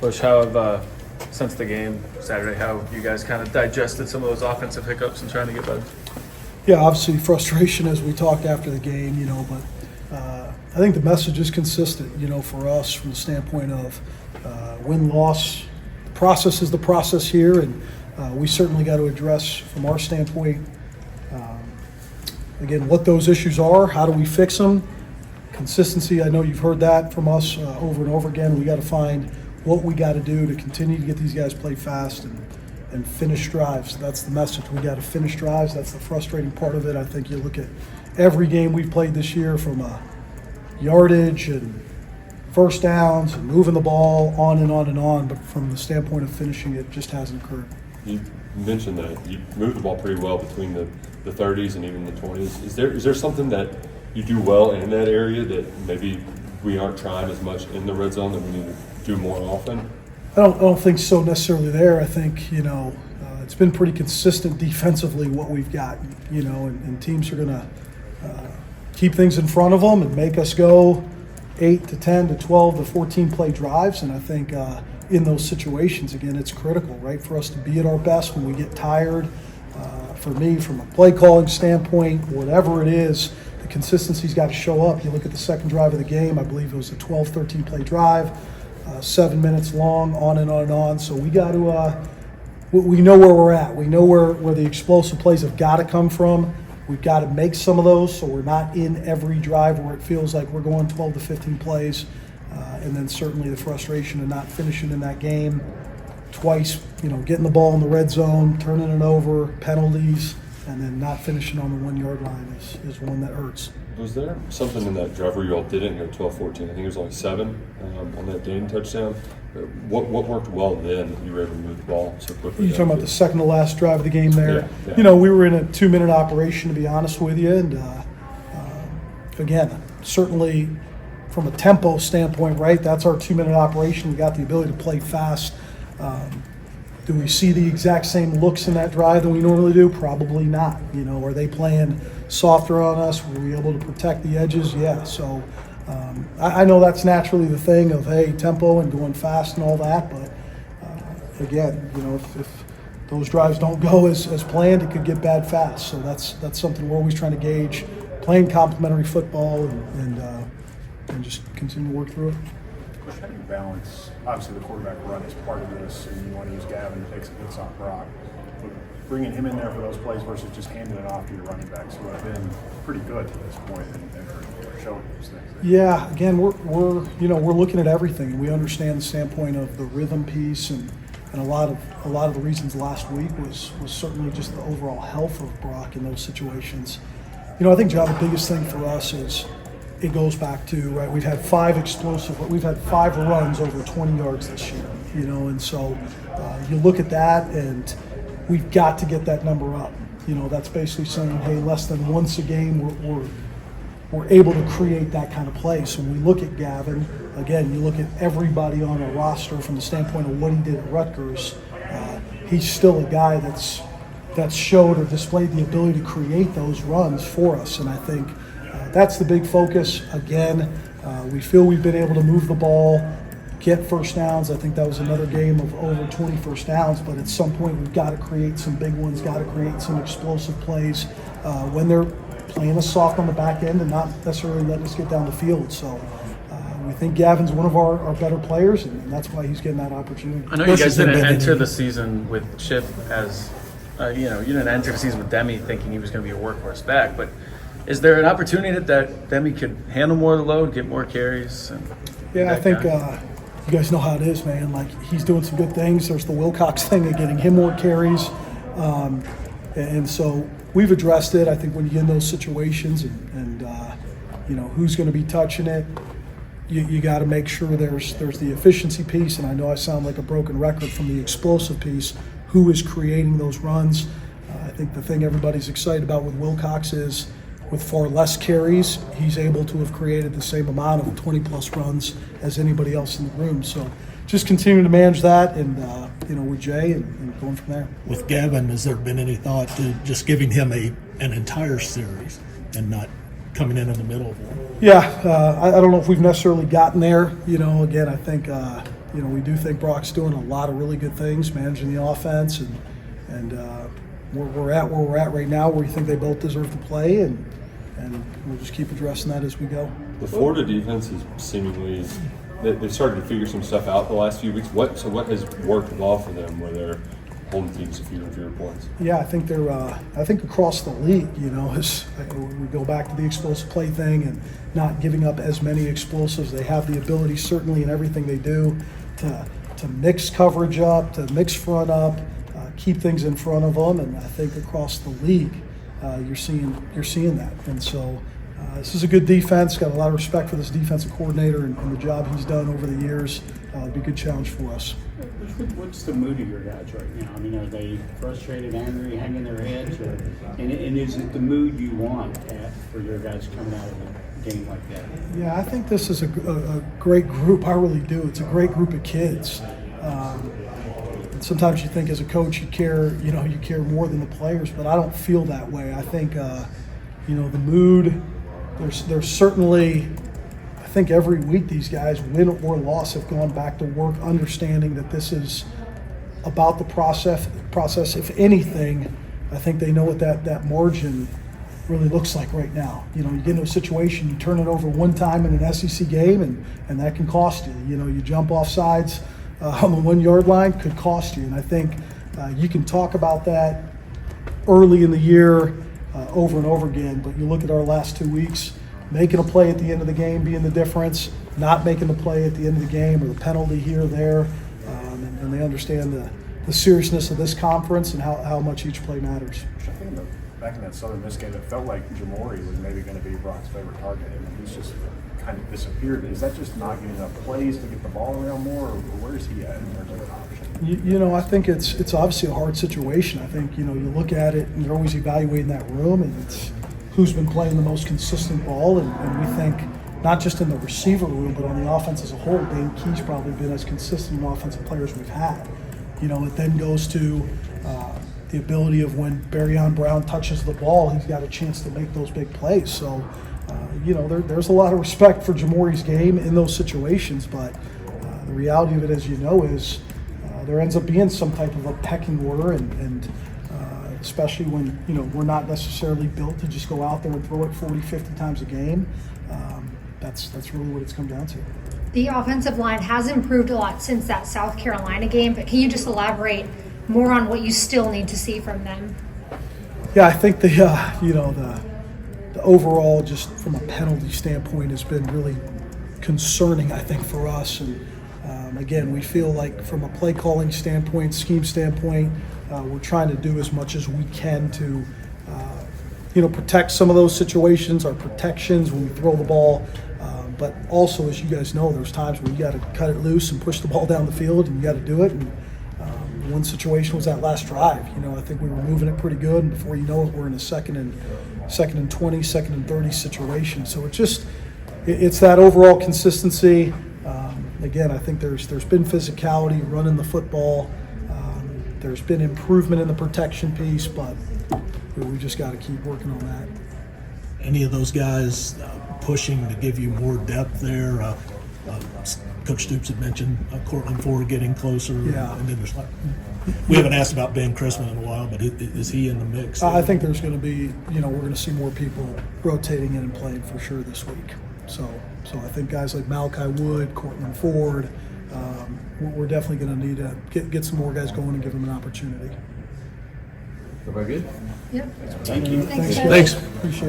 Bush, how have, since the game Saturday, how you guys kind of digested some of those offensive hiccups and trying to get better? Yeah, obviously frustration as we talked after the game, but I think the message is consistent, for us from the standpoint of win-loss. The process is the process here, and we certainly got to address from our standpoint, again, what those issues are, how do we fix them. Consistency, I know you've heard that from us over and over again. We got to find what we got to do to continue to get these guys play fast and finish drives. That's the message. We got to finish drives. That's the frustrating part of it. I think you look at every game we've played this year from yardage and first downs and moving the ball on and on and on, but from the standpoint of finishing, it just hasn't occurred. You mentioned that you moved the ball pretty well between the 30s and even the 20s. Is there something that you do well in that area that maybe we aren't trying as much in the red zone that we need to do more often? I don't think so necessarily there. I think, it's been pretty consistent defensively what we've got, and teams are going to keep things in front of them and make us go 8 to 10 to 12 to 14 play drives. And I think in those situations, again, it's critical, right, for us to be at our best when we get tired. For me, from a play calling standpoint, whatever it is, the consistency's got to show up. You look at the second drive of the game, I believe it was a 12, 13 play drive, 7 minutes long, on and on and on. So we got to, we know where we're at. We know where the explosive plays have got to come from. We've got to make some of those so we're not in every drive where it feels like we're going 12 to 15 plays. And then certainly the frustration of not finishing in that game twice, getting the ball in the red zone, turning it over, penalties, and then not finishing on the 1 yard line is one that hurts. Was there something in that drive where you all didn't go 12-14? I think it was only 7 on that Dane touchdown. What worked well then that you were able to move the ball so quickly? You're talking about the second to last drive of the game there. Yeah. We were in a 2-minute operation, to be honest with you. And again, certainly from a tempo standpoint, right, that's our 2-minute operation. We got the ability to play fast. Do we see the exact same looks in that drive that we normally do? Probably not. Are they playing softer on us? Were we able to protect the edges? Yeah. So I know that's naturally the thing of, hey, tempo and going fast and all that. But again, if those drives don't go as planned, it could get bad fast. So that's something we're always trying to gauge, playing complementary football and just continue to work through it. Coach, how do you balance, obviously the quarterback run is part of this, and you want to use Gavin to take some hits off Brock, but bringing him in there for those plays versus just handing it off to your running backs who have been pretty good to this point and are showing those things? Yeah, again, we're looking at everything. We understand the standpoint of the rhythm piece and a lot of the reasons last week was certainly just the overall health of Brock in those situations. I think, John, the biggest thing for us is it goes back to, right, we've had 5 runs over 20 yards this year, and so you look at that and we've got to get that number up. That's basically saying, hey, less than once a game we're able to create that kind of play. So when we look at Gavin, again, you look at everybody on our roster from the standpoint of what he did at Rutgers, he's still a guy that's showed or displayed the ability to create those runs for us, and I think that's the big focus. Again, we feel we've been able to move the ball, get first downs. I think that was another game of over 20 first downs, but at some point we've got to create some big ones, got to create some explosive plays when they're playing us soft on the back end and not necessarily letting us get down the field. So we think Gavin's one of our better players, and that's why he's getting that opportunity. I know you guys didn't enter the season with Chip as, you didn't enter the season with Demi thinking he was going to be a workhorse back, but is there an opportunity that Demi could handle more of the load, get more carries? Yeah, I think you guys know how it is, man. Like, he's doing some good things. There's the Wilcox thing of getting him more carries. And so we've addressed it. I think when you get in those situations and who's going to be touching it, you got to make sure there's the efficiency piece. And I know I sound like a broken record from the explosive piece. Who is creating those runs? I think the thing everybody's excited about with Wilcox is, with far less carries, he's able to have created the same amount of 20-plus runs as anybody else in the room. So just continue to manage that and, with Jay and going from there. With Gavin, has there been any thought to just giving him an entire series and not coming in the middle of one? Yeah, I don't know if we've necessarily gotten there. Again, I think we do think Brock's doing a lot of really good things, managing the offense, and we're at where we're at right now, where we think they both deserve to play, and we'll just keep addressing that as we go. The Florida defense is seemingly they've started to figure some stuff out the last few weeks. What has worked well for them where they're holding teams a few points? Yeah, I think they're. I think across the league, as we go back to the explosive play thing and not giving up as many explosives. They have the ability, certainly in everything they do, to mix coverage up, to mix front up, keep things in front of them. And I think across the league, you're seeing that. And so this is a good defense. Got a lot of respect for this defensive coordinator and the job he's done over the years. It'll be a good challenge for us. What's the mood of your guys right now? I mean, are they frustrated, angry, hanging their heads, and is it the mood you want for your guys coming out of a game like that? Yeah, I think this is a great group. I really do. It's a great group of kids. And sometimes you think as a coach you care more than the players, but I don't feel that way. I think the mood. There's certainly. I think every week these guys, win or loss, have gone back to work understanding that this is about the process. If anything, I think they know what that margin really looks like right now. You get into a situation, you turn it over one time in an SEC game, and that can cost you. You jump off sides on the 1 yard line, could cost you. And I think you can talk about that early in the year over and over again, but you look at our last 2 weeks, making a play at the end of the game being the difference, not making the play at the end of the game or the penalty here or there, and they understand the seriousness of this conference and how much each play matters. I think back in that Southern Miss game, it felt like Jamori was maybe going to be Brock's favorite target, and he's just kind of disappeared. Is that just not getting enough plays to get the ball around more, or where is he at in terms of an option? I think it's obviously a hard situation. I think, you look at it and you're always evaluating that room, and it's who's been playing the most consistent ball, and we think not just in the receiver room, but on the offense as a whole, Dane Key's probably been as consistent an offensive player as we've had. It then goes to the ability of when Barryon Brown touches the ball, he's got a chance to make those big plays. So, there's a lot of respect for Jamori's game in those situations, but the reality of it, as you know, is there ends up being some type of a pecking order, and especially when, we're not necessarily built to just go out there and throw it 40, 50 times a game. That's really what it's come down to. The offensive line has improved a lot since that South Carolina game, but can you just elaborate more on what you still need to see from them? Yeah, I think the overall, just from a penalty standpoint, has been really concerning, I think, for us. And again, we feel like from a play calling standpoint, scheme standpoint, we're trying to do as much as we can to, protect some of those situations, our protections when we throw the ball. But also, as you guys know, there's times where you got to cut it loose and push the ball down the field, and you got to do it. And one situation was that last drive. I think we were moving it pretty good, and before you know it, we're in a second and 20, second and 30 situation. So it's that overall consistency. Again, I think there's been physicality running the football. There's been improvement in the protection piece, but we just got to keep working on that. Any of those guys pushing to give you more depth there? Coach Stoops had mentioned Cortland Ford getting closer. Yeah. And then we haven't asked about Ben Chrisman in a while, but is he in the mix? I think there's going to be, we're going to see more people rotating in and playing for sure this week. So I think guys like Malachi Wood, Cortland Ford, we're definitely going to need to get some more guys going and give them an opportunity. Everybody good? Yep. Thank you. Thanks. Thanks. Appreciate it.